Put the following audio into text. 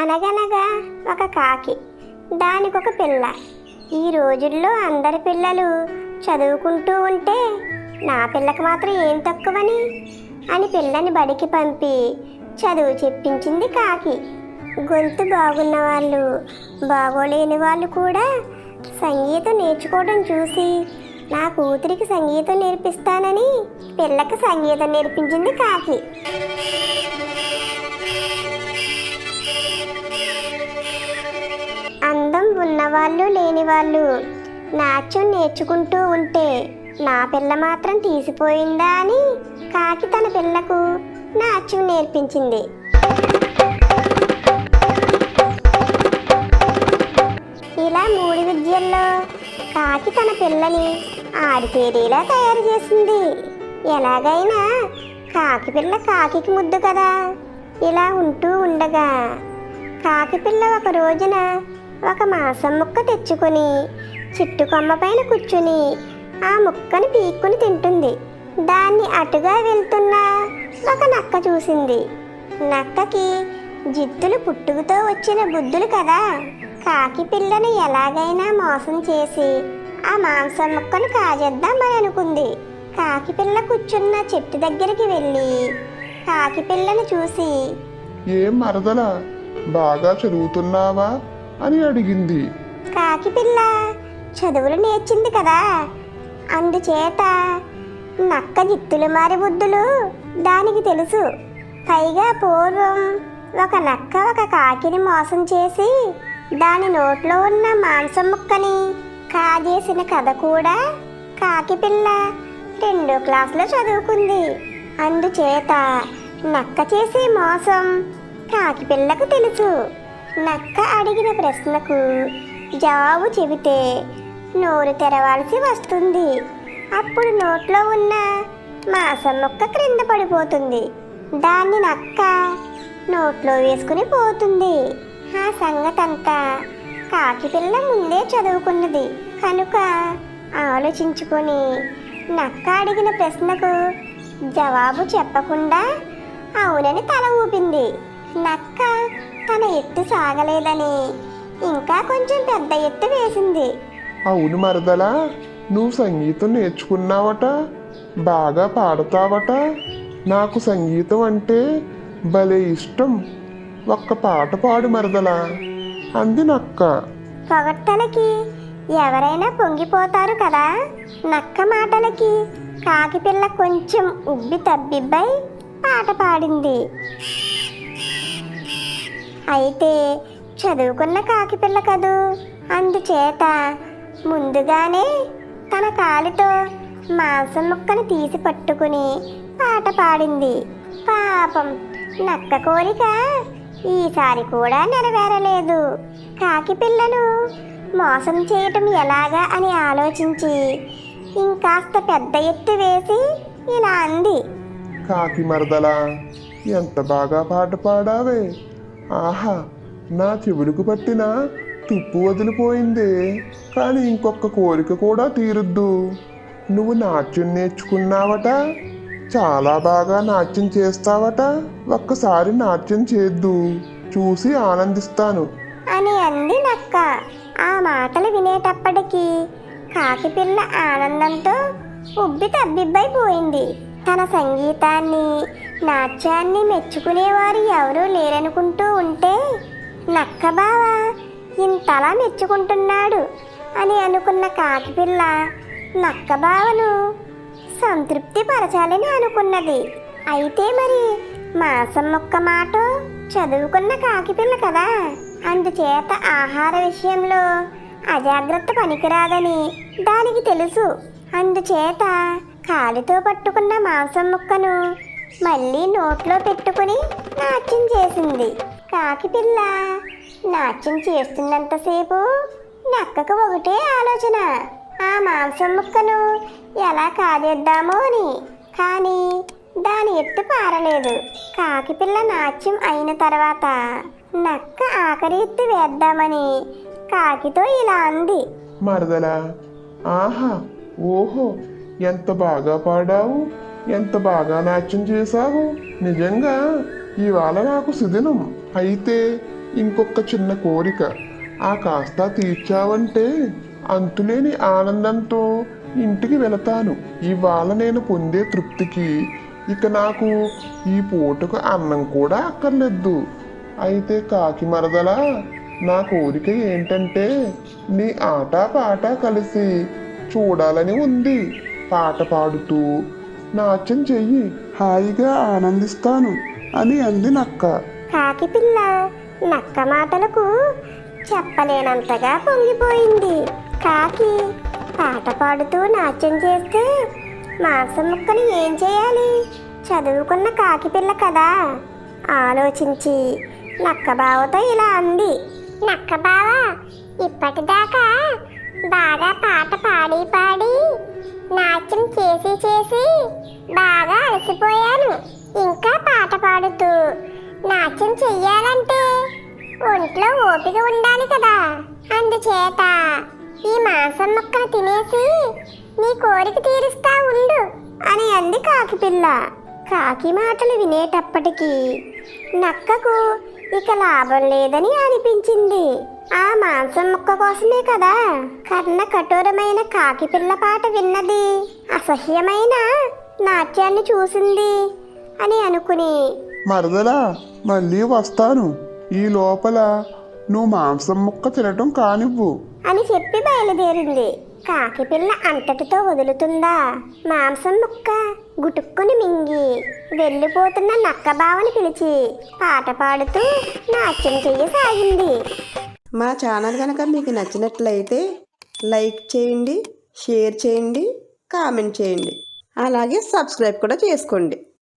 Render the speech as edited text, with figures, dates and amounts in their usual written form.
అనగనగా ఒక కాకి, దానికొక పిల్ల. ఈ రోజుల్లో అందరి పిల్లలు చదువుకుంటూ ఉంటే నా పిల్లకి మాత్రం ఏం తక్కువని అని పిల్లని బడికి పంపి చదువు చెప్పించింది కాకి. గొంతు బాగున్న వాళ్ళు, బాగోలేని వాళ్ళు కూడా సంగీతం నేర్చుకోవడం చూసి నా కూతురికి సంగీతం నేర్పిస్తానని పిల్లకి సంగీతం నేర్పించింది కాకి. అందం ఉన్నవాళ్ళు లేని వాళ్ళు నాట్యం నేర్చుకుంటూ ఉంటే నా పిల్ల మాత్రం తీసిపోయిందా అని కాకి తన పిల్లకు నాట్యం నేర్పించింది. ఇలా 3 విద్యల్లో కాకి తన పిల్లని ఆడితేరేలా తయారు చేసింది. ఎలాగైనా కాకి పిల్ల కాకికి ముద్దు కదా. ఇలా ఉంటూ ఉండగా కాకి పిల్ల ఒక రోజున ఒక మాంసం ముక్క తెచ్చుకొని చెట్టు కొమ్మ పైన కూర్చుని ఆ ముక్కని పీక్కుని తింటుంది. దాన్ని అటుగా వెళ్తున్న ఒక నక్క చూసింది. నక్కకి జిత్తులు పుట్టుకతో వచ్చిన బుద్ధులు కదా. కాకి పిల్లను ఎలాగైనా మోసం చేసి ఆ మాంసం ముక్కను కాజేద్దామని అనుకుంది. కాకి పిల్ల కూర్చున్న చెట్టు దగ్గరికి వెళ్ళి కాకి పిల్లను చూసి, ఏం మరదలా, బాగా చదువుతున్నావా అని అడిగింది. కాకి పిల్ల చదువులు నేర్చింది కదా, అందుచేత నక్క జిత్తులు మారి బుద్ధులు దానికి తెలుసు. పైగా పూర్వం ఒక నక్క ఒక కాకిని మోసం చేసి దాని నోట్లో ఉన్న మాంసం ముక్కని కాజేసిన కథ కూడా కాకి పిల్ల 2వ క్లాసులో చదువుకుంది. అందుచేత నక్క చేసే మోసం కాకి పిల్లకు తెలుసు. నక్క అడిగిన ప్రశ్నకు జవాబు చెబితే నోరు తెరవాల్సి వస్తుంది. అప్పుడు నోట్లో ఉన్న మాంసం ముక్క క్రింద పడిపోతుంది. దాన్ని నక్క నోట్లో వేసుకుని పోతుంది. ఆ సంగతంతా కాకి పిల్ల ముందే చదువుకున్నది కనుక ఆలోచించుకొని నక్క అడిగిన ప్రశ్నకు జవాబు చెప్పకుండా అవునని తల ఊపింది. నక్క తన ఎత్తు సాగలేదని ఇంకా కొంచెం పెద్ద ఎత్తు వేసింది. అవును మరదలా, నువ్వు సంగీతం నేర్చుకున్నావట, బాగా పాడతావట. నాకు సంగీతం అంటే భలే ఇష్టం. ఒక్క పాట పాడు మరదలా అంది నక్క. పొగట్టలకి ఎవరైనా పొంగిపోతారు కదా. నక్క మాటలకి కాకి పిల్ల కొంచెం ఉబ్బి తబ్బిబ్బై పాట పాడింది. అయితే చదువుకున్న కాకి పిల్ల కదూ, అందుచేత ముందుగానే తన కాలితో మాంసం ముక్కను తీసి పట్టుకుని పాట పాడింది. పాపం నక్క కోరిక ఈసారి కూడా నెరవేరలేదు. కాకి పిల్లను మోసం చేయటం ఎలాగా అని ఆలోచించి ఇంకాస్త పెద్ద ఎత్తు వేసి ఇలా అంది. కాకి మరదలా, ఎంత బాగా పాట పాడావే. ఆహా, నా చెవులకు పట్టిన తుప్పు వదిలిపోయిందే. కానీ ఇంకొక కోరిక కూడా తీరుద్దు. నువ్వు నాట్యం నేర్చుకున్నావట, చాలా బాగా నాట్యం చేస్తావట. ఒక్కసారి నాట్యం చేద్దు, చూసి ఆనందిస్తాను అని అంది నక్క. ఆ మాటలు వినేటప్పటికీ కాకి పిల్ల ఆనందంతో ఉబ్బి తబ్బిబ్బైపోయింది. తన సంగీతాన్ని నాట్యాన్ని మెచ్చుకునేవారు ఎవరూ లేరనుకుంటూ ఉంటే నక్క బావ ఇంతలా మెచ్చుకుంటున్నాడు అని అనుకున్న కాకి పిల్ల నక్క బావను సంతృప్తి పరచాలని అనుకున్నది. అయితే మరి మాంసం ముక్క మాట చదువుకున్న కాకి పిల్ల కదా, అందుచేత ఆహార విషయంలో అజాగ్రత్త పనికిరాదని దానికి తెలుసు. అందుచేత కాలితో పట్టుకున్న మాంసం ముక్కను మళ్ళీ నోట్లో పెట్టుకుని నాట్యం చేసింది. కాకి పిల్ల నాట్యం చేస్తున్నంతసేపు నక్కకు ఒకటే ఆలోచన, ఆ మాంసం ముక్కను ఎలా కాజేద్దామో అని. కానీ దాని ఎత్తు పారలేదు. కాకి పిల్ల నాట్యం అయిన తర్వాత నక్క ఆఖరి ఎత్తు వేద్దామని కాకితో ఇలా అంది. మరదలా, ఆహా, ఓహో, ఎంత బాగా పాడావు, ఎంత బాగా నాట్యం చేశావు. నిజంగా ఇవాళ నాకు సుదినం. అయితే ఇంకొక చిన్న కోరిక. ఆ కాస్త తీర్చావంటే అంతులేని ఆనందంతో ఇంటికి వెళతాను. ఇవాళ నేను పొందే తృప్తికి ఇక నాకు ఈ పూటకు అన్నం కూడా అక్కర్లేదు. అయితే కాకి మరదలా, నా కోరిక ఏంటంటే నీ ఆట పాట కలిసి చూడాలని ఉంది. పాట పాడుతూ నాట్యం చెయ్యి, హాయిగా ఆనందిస్తాను అని అంది నక్క. కాకి పిల్ల నక్క మాటలకు చెప్పలేనంతగా పొంగిపోయింది. కాకి పాట పాడుతూ నాట్యం చేస్తే మాంసం ముక్కలు ఏం చేయాలి? చదువుకున్న కాకి పిల్ల కదా, ఆలోచించి నక్క బావతో ఇలా అంది. నక్క బావ, ఇప్పటిదాకా బాగా పాట పాడి పాడి నాట్యం చేసి చేసి బాగా అలసిపోయాను. ఇంకా పాట పాడుతూ నాట్యం చెయ్యాలంటే ఒంట్లో ఓపిక ఉండాలి కదా. అందుచేత ఈ మాంసం ముక్కను తినేసి నీ కోరిక తీరుస్తా ఉండు అని అంది కాకి పిల్ల. కాకి మాటలు వినేటప్పటికీ నక్కకు ఇక లాభం లేదని అనిపించింది. ఆ మాంసం ముక్క కోసమే కదా కర్ణ కఠోరమైన కాకి పిల్ల పాట విన్నది, అసహ్యమైన నాట్యాన్ని చూసింది అని అనుకుని, మరదలా, మళ్ళీ వస్తాను. ఈ లోపల నువ్వు మాంసం ముక్క తినటం కానివ్వు అని చెప్పి బయలుదేరింది. కాకి పిల్ల అంతటితో వదులుతుందా? మాంసం ముక్క గుటుక్కుని మింగి వెళ్ళిపోతున్న నక్క బావని పిలిచి పాట పాడుతూ నాట్యం చెయ్యసాగింది. మా ఛానల్ కనుక మీకు నచ్చినట్లయితే లైక్ చేయండి, షేర్ చేయండి, కామెంట్ చేయండి, అలాగే సబ్స్క్రైబ్ కూడా చేసుకోండి.